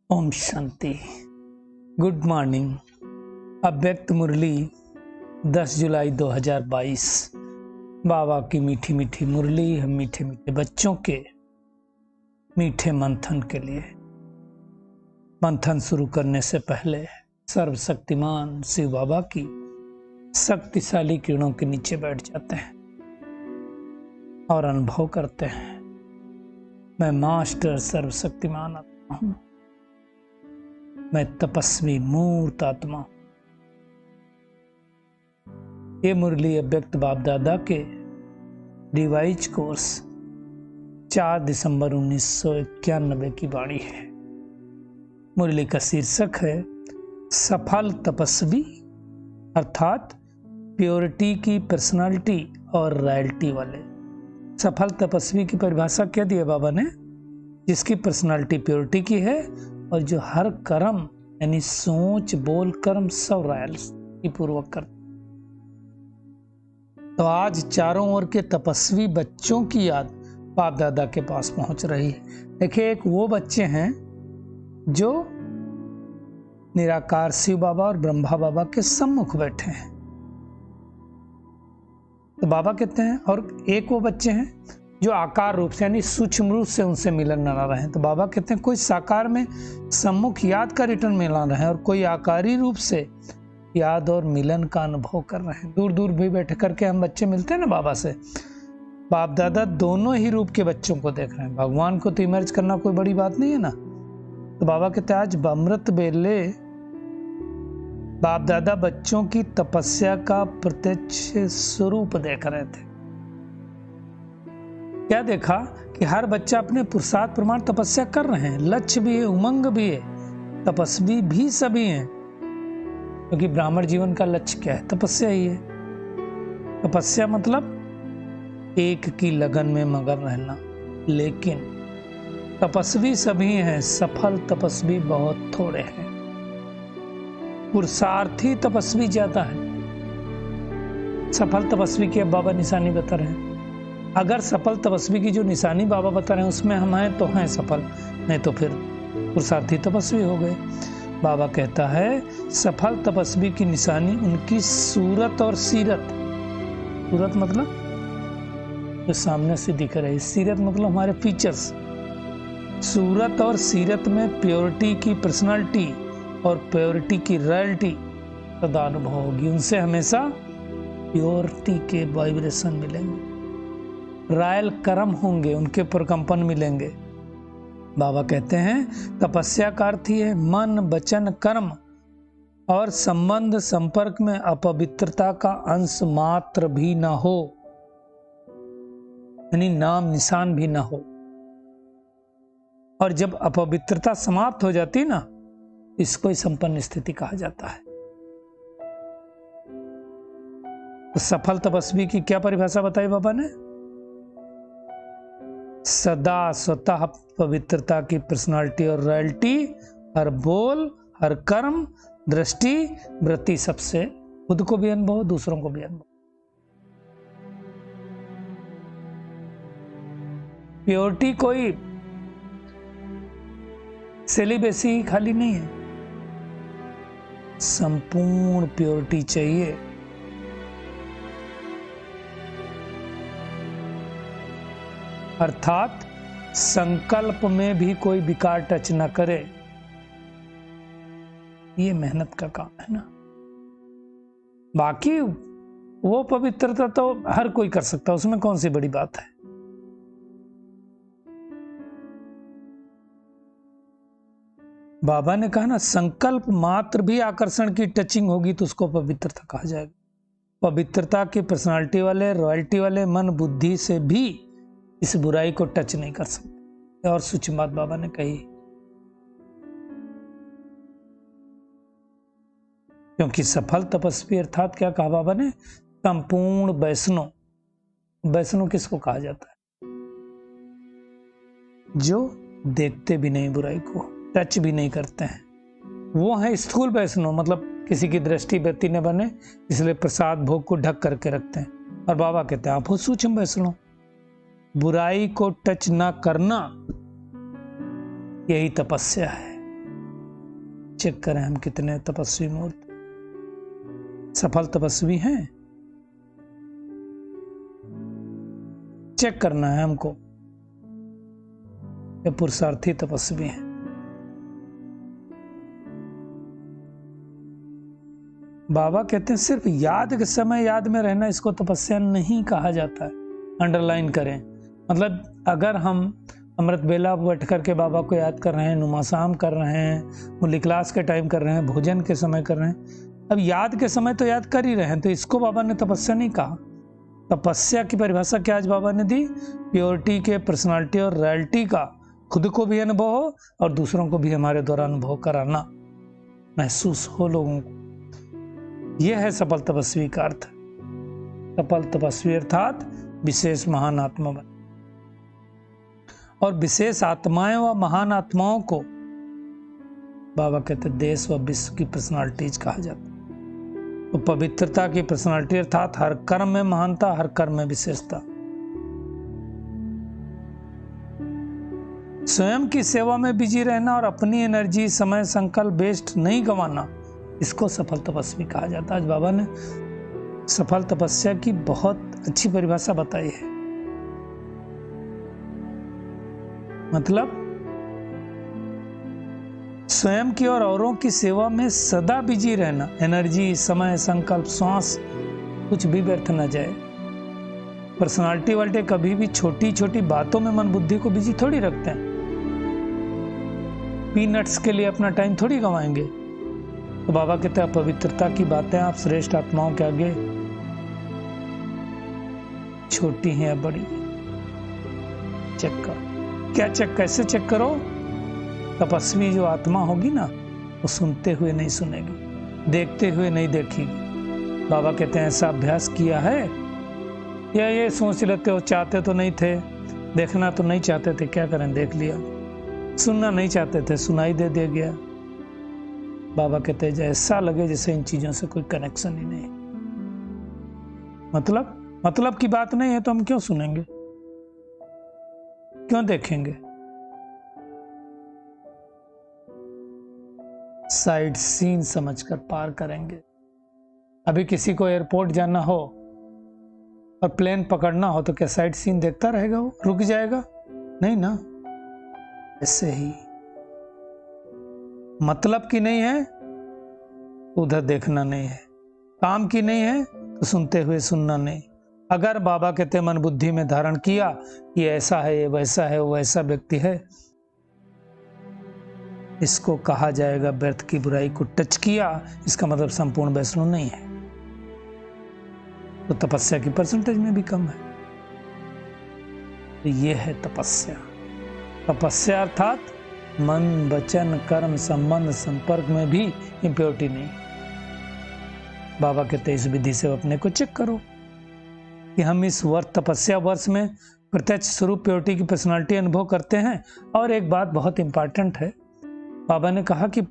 Om Shanti. Good morning. अव्यक्त मुरली 10 जुलाई 2022। बाबा की मीठी मीठी मुरली हम मीठे मीठे बच्चों के मीठे मंथन के लिए। मंथन शुरू करने से पहले सर्वशक्तिमान शिव बाबा की शक्तिशाली किरणों के नीचे बैठ जाते हैं और अनुभव करते हैं, मैं मास्टर सर्वशक्तिमान आत्मा हूं, मैं तपस्वी मूर्त आत्मा। ये मुरली अव्यक्त बाप दादा के डिवाइस कोर्स 4 दिसंबर 1991 की वाणी है। मुरली का शीर्षक है सफल तपस्वी, अर्थात प्योरिटी की पर्सनालिटी और रॉयल्टी वाले। सफल तपस्वी की परिभाषा क्या दी है बाबा ने? जिसकी पर्सनालिटी प्योरिटी की है और जो हर कर्म यानी सोच बोल कर्म सब रॉयल्स की पूर्वक करते। तो आज चारों ओर के तपस्वी बच्चों की याद बाप दादा के पास पहुंच रही है। देखिए, एक वो बच्चे हैं जो निराकार शिव बाबा और ब्रह्मा बाबा के सम्मुख बैठे हैं, तो बाबा कहते हैं, और एक वो बच्चे हैं जो आकार रूप से यानी सूक्ष्म रूप से उनसे मिलन न रहे हैं, तो बाबा कहते हैं कोई साकार में सम्मुख याद का रिटर्न मिला रहे हैं और कोई आकारी रूप से याद और मिलन का अनुभव कर रहे हैं। दूर दूर भी बैठ करके हम बच्चे मिलते हैं ना बाबा से, बाप दादा दोनों ही रूप के बच्चों को देख रहे हैं। भगवान को तो इमर्ज करना कोई बड़ी बात नहीं है ना। तो बाबा कहते हैं आज अमृत बेले बाप दादा बच्चों की तपस्या का प्रत्यक्ष स्वरूप देख रहे थे। क्या देखा कि हर बच्चा अपने पुरुषार्थ प्रमाण तपस्या कर रहे हैं, लक्ष्य भी है, उमंग भी है, तपस्वी भी सभी हैं, क्योंकि ब्राह्मण जीवन का लक्ष्य क्या है? तपस्या ही है। तपस्या मतलब एक की लगन में मगन रहना। लेकिन तपस्वी सभी हैं, सफल तपस्वी बहुत थोड़े हैं। पुरुषार्थी तपस्वी ज्यादा है। सफल तपस्वी की अब बाबा निशानी बता रहे हैं। अगर सफल तपस्वी की जो निशानी बाबा बता रहे हैं उसमें हम हैं तो हैं सफल, नहीं तो फिर पुरुषार्थी तपस्वी हो गए। बाबा कहता है सफल तपस्वी की निशानी उनकी सूरत और सीरत। सूरत मतलब जो सामने से दिख रही, सीरत मतलब हमारे फीचर्स। सूरत और सीरत में प्योरिटी की पर्सनालिटी और प्योरिटी की रॉयल्टी सदा अनुभव होगी। उनसे हमेशा प्योरिटी के वाइब्रेशन मिलेंगे, रॉयल कर्म होंगे, उनके प्रकंपन मिलेंगे। बाबा कहते हैं तपस्या का अर्थ ही है मन वचन कर्म और संबंध संपर्क में अपवित्रता का अंश मात्र भी ना हो, यानी नाम निशान भी ना हो। और जब अपवित्रता समाप्त हो जाती ना, इसको ही संपन्न स्थिति कहा जाता है। तो सफल तपस्वी की क्या परिभाषा बताई बाबा ने? सदा स्वतः पवित्रता की पर्सनालिटी और रॉयल्टी, हर बोल हर कर्म दृष्टि वृत्ति सबसे, खुद को भी अनुभव दूसरों को भी अनुभव। प्योरिटी कोई सेलिब्रेसी खाली नहीं है, संपूर्ण प्योरिटी चाहिए। अर्थात संकल्प में भी कोई विकार टच न करे। ये मेहनत का काम है ना। बाकी वो पवित्रता तो हर कोई कर सकता है, उसमें कौन सी बड़ी बात है। बाबा ने कहा ना, संकल्प मात्र भी आकर्षण की टचिंग होगी तो उसको पवित्रता कहा जाएगा। पवित्रता की पर्सनालिटी वाले रॉयल्टी वाले मन बुद्धि से भी इस बुराई को टच नहीं कर सकते। और सूक्ष्म बात बाबा ने कही, क्योंकि सफल तपस्वी अर्थात क्या कहा बाबा ने? संपूर्ण वैष्णव। वैष्णव किसको कहा जाता है? जो देखते भी नहीं बुराई को, टच भी नहीं करते हैं, वो है स्थूल वैष्णव। मतलब किसी की दृष्टि व्यक्ति न बने इसलिए प्रसाद भोग को ढक करके रखते हैं। और बाबा कहते हैं आप हो सूक्ष्म वैष्णव। बुराई को टच ना करना यही तपस्या है। चेक करें हम कितने तपस्वी मूर्त, सफल तपस्वी हैं। चेक करना है हमको, ये पुरुषार्थी तपस्वी हैं। बाबा कहते हैं सिर्फ याद के समय याद में रहना, इसको तपस्या नहीं कहा जाता है। अंडरलाइन करें, मतलब अगर हम अमृत बेला बैठ करके बाबा को याद कर रहे हैं, नुमाशाम कर रहे हैं, मुरली क्लास के टाइम कर रहे हैं, भोजन के समय कर रहे हैं, अब याद के समय तो याद कर ही रहे हैं, तो इसको बाबा ने तपस्या नहीं कहा। तपस्या की परिभाषा क्या आज बाबा ने दी? प्योरिटी के, पर्सनालिटी और रॉयल्टी का खुद को भी अनुभव हो और दूसरों को भी हमारे द्वारा अनुभव कराना, महसूस हो लोगों को। यह है सफल तपस्वी का अर्थ। सफल तपस्वी अर्थात विशेष महान आत्मा बन, और विशेष आत्माएं व महान आत्माओं को बाबा कहते देश व विश्व की पर्सनालिटीज कहा जाता है। तो पवित्रता की पर्सनालिटी अर्थात हर कर्म में महानता, हर कर्म में विशेषता, स्वयं की सेवा में बिजी रहना और अपनी एनर्जी, समय, संकल्प वेस्ट नहीं गंवाना, इसको सफल तपस्वी कहा जाता है। आज बाबा ने सफल तपस्या की बहुत अच्छी परिभाषा बताई है। मतलब स्वयं की और औरों की सेवा में सदा बिजी रहना, एनर्जी, समय, संकल्प, श्वास कुछ भी व्यर्थ न जाए। पर्सनालिटी वाले कभी भी छोटी छोटी बातों में मन बुद्धि को बिजी थोड़ी रखते हैं, पीनट्स के लिए अपना टाइम थोड़ी गंवाएंगे। तो बाबा कहते हैं पवित्रता की बातें आप श्रेष्ठ आत्माओं के आगे छोटी हैं या बड़ी, चेक करो। क्या चेक, कैसे चेक करो? तपस्वी जो आत्मा होगी ना, वो सुनते हुए नहीं सुनेगी, देखते हुए नहीं देखेगी। बाबा कहते हैं ऐसा अभ्यास किया है, या ये सोच लेते हो चाहते तो नहीं थे, देखना तो नहीं चाहते थे, क्या करें देख लिया, सुनना नहीं चाहते थे सुनाई दे दिया गया। बाबा कहते हैं ऐसा लगे जैसे इन चीजों से कोई कनेक्शन ही नहीं, मतलब की बात नहीं है तो हम क्यों सुनेंगे, क्यों देखेंगे? साइड सीन समझकर पार करेंगे। अभी किसी को एयरपोर्ट जाना हो और प्लेन पकड़ना हो तो क्या साइड सीन देखता रहेगा? वो रुक जाएगा? नहीं ना। ऐसे ही मतलब की नहीं है उधर देखना नहीं है, काम की नहीं है तो सुनते हुए सुनना नहीं। अगर बाबा कहते मन बुद्धि में धारण किया कि ऐसा है, ये वैसा है, वो वैसा व्यक्ति है, इसको कहा जाएगा व्यर्थ की बुराई को टच किया, इसका मतलब संपूर्ण वैष्णव नहीं है, तो तपस्या की परसेंटेज में भी कम है। तो ये है तपस्या। तपस्या अर्थात मन, वचन, कर्म, संबंध, संपर्क में भी इम्प्योरिटी नहीं। बाबा कहते इस विधि से अपने को चेक करो कि हम इस वर्ष, तपस्या वर्ष में प्रत्यक्ष स्वरूप प्योरिटी की पर्सनालिटी अनुभव करते हैं। और एक बात बहुत इंपॉर्टेंट है, बाबा ने कहा कि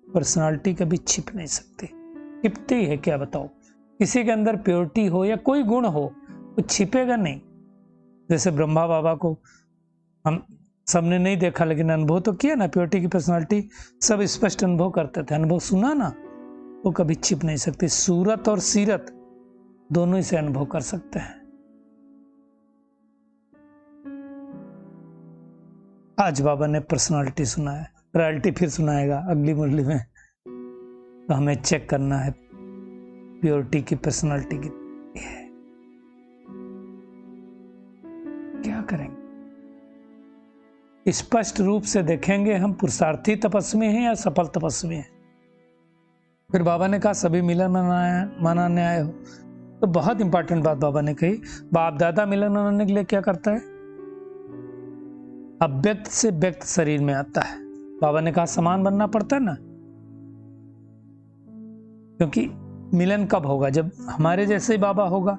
पर्सनालिटी कभी छिप नहीं सकती। छिपती है क्या बताओ? किसी के अंदर प्योरिटी हो या कोई गुण हो, वो छिपेगा नहीं। जैसे ब्रह्मा बाबा को हम सबने नहीं देखा लेकिन अनुभव तो किया ना, प्योरिटी की पर्सनालिटी सब स्पष्ट अनुभव करते थे, अनुभव सुना ना, वो कभी छिप नहीं सकती। सूरत और सीरत दोनों इसे अनुभव कर सकते हैं। आज बाबा ने पर्सनालिटी सुनाया, रॉयल्टी फिर सुनाएगा अगली मुरली में। तो हमें चेक करना है प्योरिटी की पर्सनालिटी कितनी है, क्या करेंगे? स्पष्ट रूप से देखेंगे हम पुरुषार्थी तपस्वी हैं या सफल तपस्वी हैं। फिर बाबा ने कहा सभी मिलन मनाने आए हो, तो बहुत इंपॉर्टेंट बात बाबा ने कही। बाप दादा मिलन मनाने के लिए क्या करता है? अव्यक्त से व्यक्त शरीर में आता है। बाबा ने कहा समान बनना पड़ता है ना, क्योंकि मिलन कब होगा? जब हमारे जैसे ही बाबा होगा।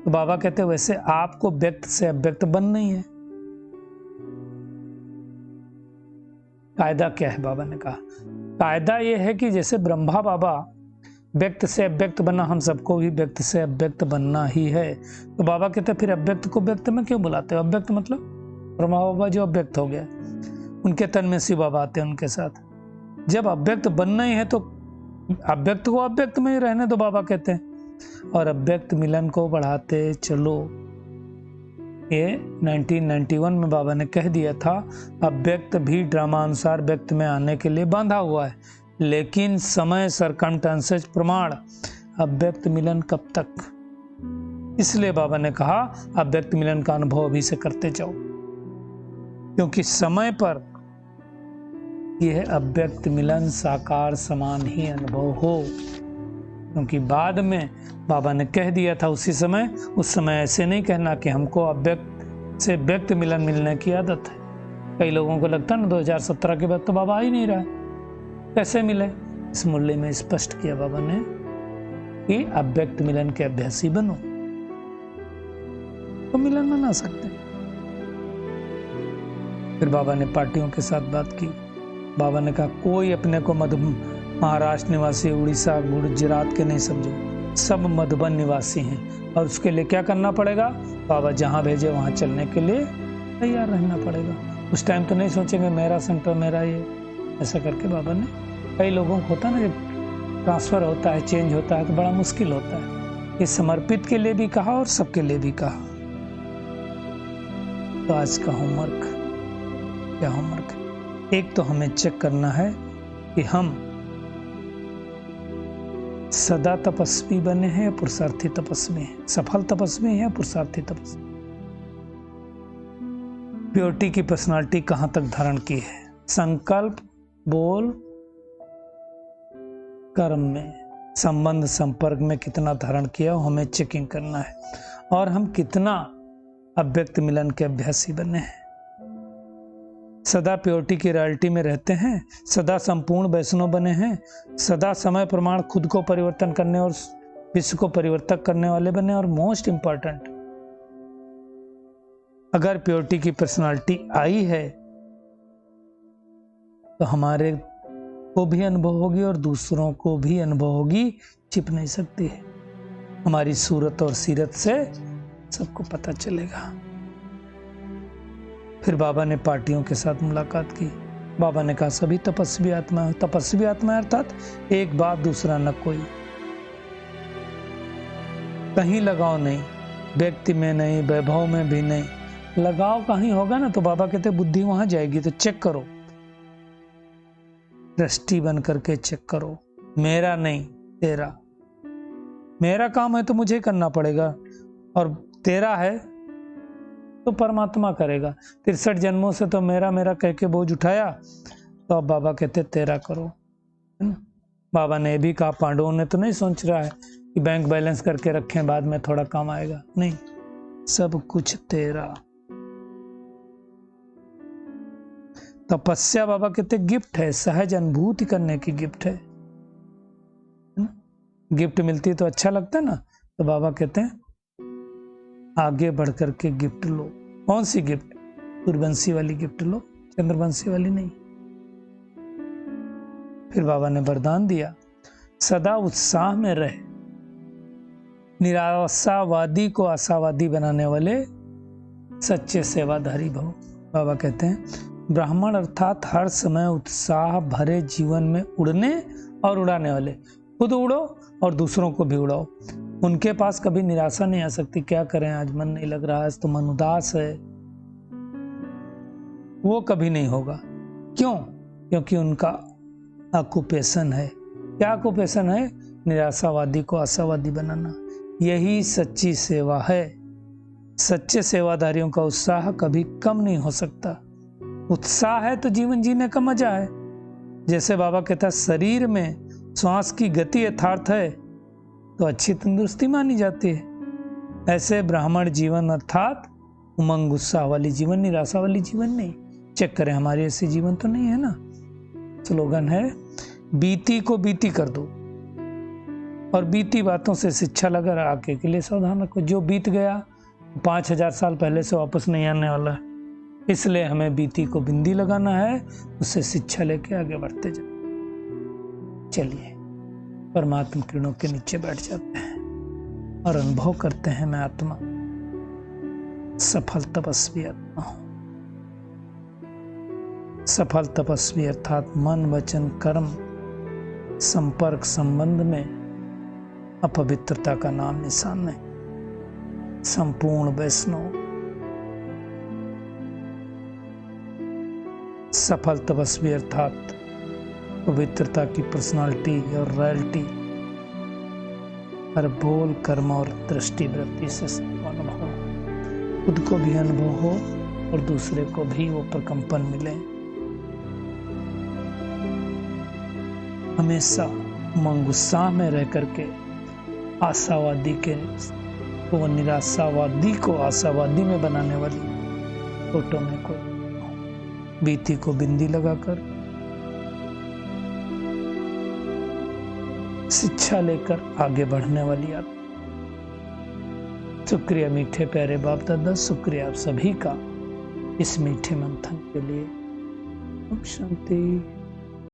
तो बाबा कहते हैं वैसे आपको व्यक्त से अव्यक्त बनना ही है। कायदा क्या है? बाबा ने कहा कायदा यह है कि जैसे ब्रह्मा बाबा व्यक्त से अव्यक्त बना, हम सबको भी व्यक्त से अव्यक्त बनना ही है। तो बाबा कहते हैं फिर अव्यक्त को व्यक्त में क्यों बुलाते हो? अव्यक्त मतलब ब्रह्मा बाबा जो अव्यक्त हो गया, उनके तन में शिव बाबा आते हैं उनके साथ। जब अव्यक्त बनना ही है तो अव्यक्त को अव्यक्त में ही रहने दो, बाबा कहते हैं, और अव्यक्त मिलन को बढ़ाते चलो। ये 1991 में बाबा ने कह दिया था, अव्यक्त भी ड्रामानुसार व्यक्त में आने के लिए बांधा हुआ है, लेकिन समय, सरकमस्टेंसेस, प्रमाण, अव्यक्त मिलन कब तक। इसलिए बाबा ने कहा अव्यक्त मिलन का अनुभव अभी से करते जाओ, क्योंकि समय पर यह अव्यक्त मिलन साकार समान ही अनुभव हो। क्योंकि बाद में बाबा ने कह दिया था उसी समय, उस समय ऐसे नहीं कहना कि हमको अव्यक्त से व्यक्त मिलन मिलने की आदत है। कई लोगों को लगता है ना 2017 के बाद तो बाबा आ ही नहीं रहा है, कैसे मिले। इस मुरली में स्पष्ट किया बाबा ने कि अव्यक्त मिलन के अभ्यासी बनो तो मिलन मना सकते। फिर बाबा ने पार्टियों के साथ बात की। बाबा ने कहा कोई अपने को महाराष्ट्र निवासी, उड़ीसा, गुजरात के नहीं समझो, सब मधुबन निवासी हैं, और उसके लिए क्या करना पड़ेगा, बाबा जहां भेजे वहां चलने के लिए तैयार रहना पड़ेगा। उस टाइम तो नहीं सोचेंगे मेरा सेंटर मेरा ये, ऐसा करके बाबा ने, कई लोगों को होता है ना जब ट्रांसफर होता है, चेंज होता है तो बड़ा मुश्किल होता है। ये समर्पित के लिए भी कहा और सबके लिए भी कहा। तो आज का होमवर्क क्या होमवर्क है? एक तो हमें चेक करना है कि हम सदा तपस्वी बने हैं या पुरुषार्थी तपस्वी हैं, सफल तपस्वी हैं या पुरुषार्थी तपस्वी। प्योरिटी की पर्सनालिटी कहां तक धारण की है, संकल्प, बोल, कर्म में, संबंध, संपर्क में कितना धारण किया, हमें चेकिंग करना है। और हम कितना अव्यक्त मिलन के अभ्यासी बने हैं, सदा प्योरिटी की रियलिटी में रहते हैं, सदा संपूर्ण वैष्णव बने हैं, सदा समय प्रमाण खुद को परिवर्तन करने और विश्व को परिवर्तन करने वाले बने, और मोस्ट इंपॉर्टेंट, अगर प्योरिटी की पर्सनालिटी आई है तो हमारे को भी अनुभव होगी और दूसरों को भी अनुभव होगी, छिप नहीं सकती है। हमारी सूरत और सीरत से सबको पता चलेगा। फिर बाबा ने पार्टियों के साथ मुलाकात की। बाबा ने कहा सभी तपस्वी आत्मा है। तपस्वी आत्मा अर्थात एक बात दूसरा न कोई, कहीं लगाव नहीं, व्यक्ति में नहीं, वैभव में भी नहीं। लगाव कहीं होगा ना तो बाबा कहते बुद्धि वहां जाएगी। तो चेक करो, दृष्टि बन करके चेक करो, मेरा नहीं तेरा। मेरा काम है तो मुझे करना पड़ेगा, और तेरा है तो परमात्मा करेगा। 63 जन्मों से तो मेरा मेरा कह के बोझ उठाया, तो अब बाबा कहते तेरा करो, है ना। बाबा ने भी कहा, पांडवों ने तो नहीं सोच रहा है कि बैंक बैलेंस करके रखें बाद में थोड़ा काम आएगा, नहीं, सब कुछ तेरा। तपस्या बाबा कहते गिफ्ट है, सहज अनुभूति करने की गिफ्ट है। गिफ्ट मिलती है तो अच्छा लगता है ना, तो बाबा कहते हैं आगे बढ़ करके गिफ्ट लो। कौन सी गिफ्ट? सूर्यवंशी वाली गिफ्ट लो, चंद्रवंशी वाली नहीं। फिर बाबा ने वरदान दिया, सदा उत्साह में रहे, निराशावादी को आशावादी बनाने वाले सच्चे सेवाधारी भव। बाबा कहते हैं ब्राह्मण अर्थात हर समय उत्साह भरे जीवन में उड़ने और उड़ाने वाले। खुद उड़ो और दूसरों को भी उड़ाओ। उनके पास कभी निराशा नहीं आ सकती, क्या करें आज मन नहीं लग रहा, आज तो मन उदास है, वो कभी नहीं होगा। क्यों? क्योंकि उनका ऑक्यूपेशन है। क्या ऑक्यूपेशन है? निराशावादी को आशावादी बनाना। यही सच्ची सेवा है। सच्चे सेवादारियों का उत्साह कभी कम नहीं हो सकता। उत्साह है तो जीवन जीने का मजा है। जैसे बाबा कहता है शरीर में श्वास की गति यथार्थ है तो अच्छी तंदुरुस्ती मानी जाती है। ऐसे ब्राह्मण जीवन अर्थात उमंग उत्साह वाली जीवन, निराशा वाली जीवन नहीं। चेक करें हमारे ऐसे जीवन तो नहीं है ना। स्लोगन है बीती को बीती कर दो, और बीती बातों से शिक्षा लगा आगे के लिए सावधान रखो। जो बीत गया 5000 साल पहले से वापस नहीं आने वाला है, इसलिए हमें बीती को बिंदी लगाना है, उससे शिक्षा लेके आगे बढ़ते जाओ। चलिए परमात्मा किरणों के नीचे बैठ जाते हैं और अनुभव करते हैं मैं आत्मा सफल तपस्वी आत्मा हूं। सफल तपस्वी अर्थात मन वचन कर्म संपर्क संबंध में अपवित्रता का नाम निशान नहीं। संपूर्ण वैष्णव सफल तपस्वी अर्थात पवित्रता की पर्सनालिटी और रॉयल्टी हर बोल कर्म और दृष्टि वृत्ति से अनुभव हो, खुद को भी अनुभव हो और दूसरे को भी वो प्रकंपन मिले। हमेशा मंगुस्सा में रह करके आशावादी के वो निराशावादी को आशावादी में बनाने वाली फोटो में कोई बीती को बिंदी लगाकर शिक्षा लेकर आगे बढ़ने वाली आदमी। शुक्रिया मीठे प्यारे बाप दादा, शुक्रिया आप सभी का इस मीठे मंथन के लिए। शांति।